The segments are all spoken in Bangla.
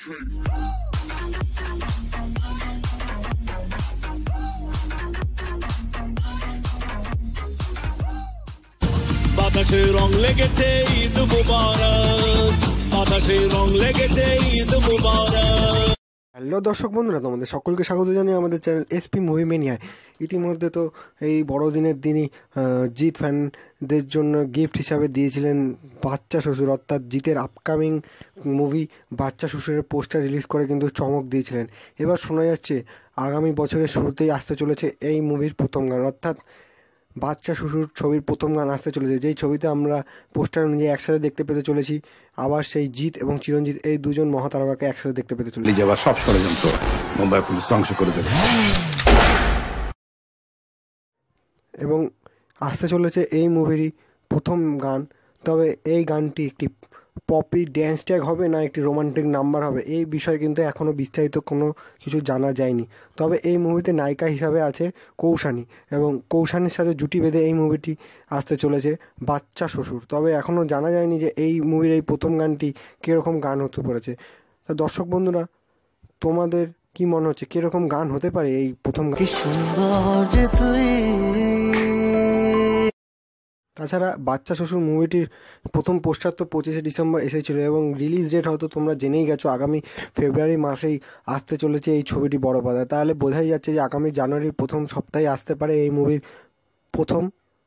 বাতাসে রং লেগেছে ঈদ মুবারক, বাতাসে রং লেগেছে ঈদ মুবারক। হ্যালো দর্শক বন্ধুরা, তোমাদের সকলকে স্বাগত জানাই আমাদের চ্যানেল এসপি মুভি মেনিয়ায়। ইতিমধ্যে তো এই বড়দিনের দিনই জিৎ ফ্যানদের জন্য গিফট হিসাবে দিয়েছিলেন বাচ্চা শ্বশুর, অর্থাৎ জিতের আপকামিং মুভি বাচ্চা শ্বশুরের পোস্টার রিলিজ করে কিন্তু চমক দিয়েছিলেন। এবার শোনা যাচ্ছে আগামী বছরের শুরুতেই আসতে চলেছে এই মুভির প্রথম গান, অর্থাৎ বাচ্চা শ্বশুর ছবির প্রথম গান আসতে চলেছে, যেই ছবিতে আমরা পোস্টার অনুযায়ী একসাথে দেখতে পেতে চলেছি আবার সেই জিৎ এবং চিরঞ্জিত এই দুজন মহাতারকাকে একসাথে দেখতে পেতে চলেছি। যাবার সব ষড়যন্ত্র মুম্বাই পুলিশ ধ্বংস করে দেবে এবং আসতে চলেছে এই মুভিরই প্রথম গান। তবে এই গানটি একটি পপি ড্যান্স ট্যাগ হবে না একটি রোমান্টিক নাম্বার হবে, এই বিষয়ে কিন্তু এখনও বিস্তারিত কোনো কিছু জানা যায়নি। তবে এই মুভিতে নায়িকা হিসাবে আছে কৌশানী এবং কৌশানীর সাথে জুটি বেঁধে এই মুভিটি আসতে চলেছে বাচ্চা শ্বশুর। তবে এখনও জানা যায়নি যে এই মুভির এই প্রথম গানটি কীরকম গান হতে চলেছে। তা দর্শক বন্ধুরা, তোমাদের কি মনে হচ্ছে কীরকম গান হতে পারে এই প্রথম গান? তাছাড়া বাচ্চা শ্বশুর মুভিটির প্রথম পোস্টার তো 25শে ডিসেম্বর এসেছিলো এবং রিলিজ ডেট হয়তো তোমরা জেনেই গেছো, আগামী ফেব্রুয়ারি মাসেই আসতে চলেছে এই ছবিটি বড় পর্দায়। তাহলে বোঝাই যাচ্ছে যে আগামী জানুয়ারির প্রথম সপ্তাহে আসতে পারে এই মুভির প্রথম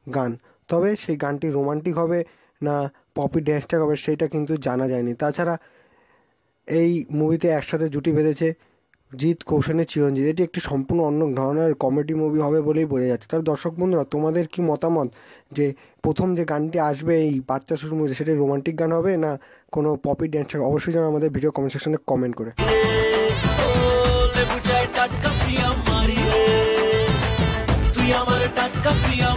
গান। তবে সেই গানটি রোমান্টিক হবে না পপি ড্যান্সটা হবে সেইটা কিন্তু জানা যায়নি। তাছাড়া এই মুভিতে একসাথে জুটি বেঁধেছে জিৎ, কৌশানী, চিরঞ্জিত। এটি একটি সম্পূর্ণ অন্য ধরনের কমেডি মুভি হবে বলেই বোঝা যাচ্ছে। তার দর্শক বন্ধুরা, তোমাদের কি মতামত যে প্রথম যে গানটি আসবে এই বাচ্চা শ্বশুর মুভিতে সেটি রোমান্টিক গান হবে না কোনো পপি ড্যান্স? অবশ্যই যেন আমাদের ভিডিও কমেন্ট সেকশনে কমেন্ট করে। তুই আমার টাটকা প্রিয়া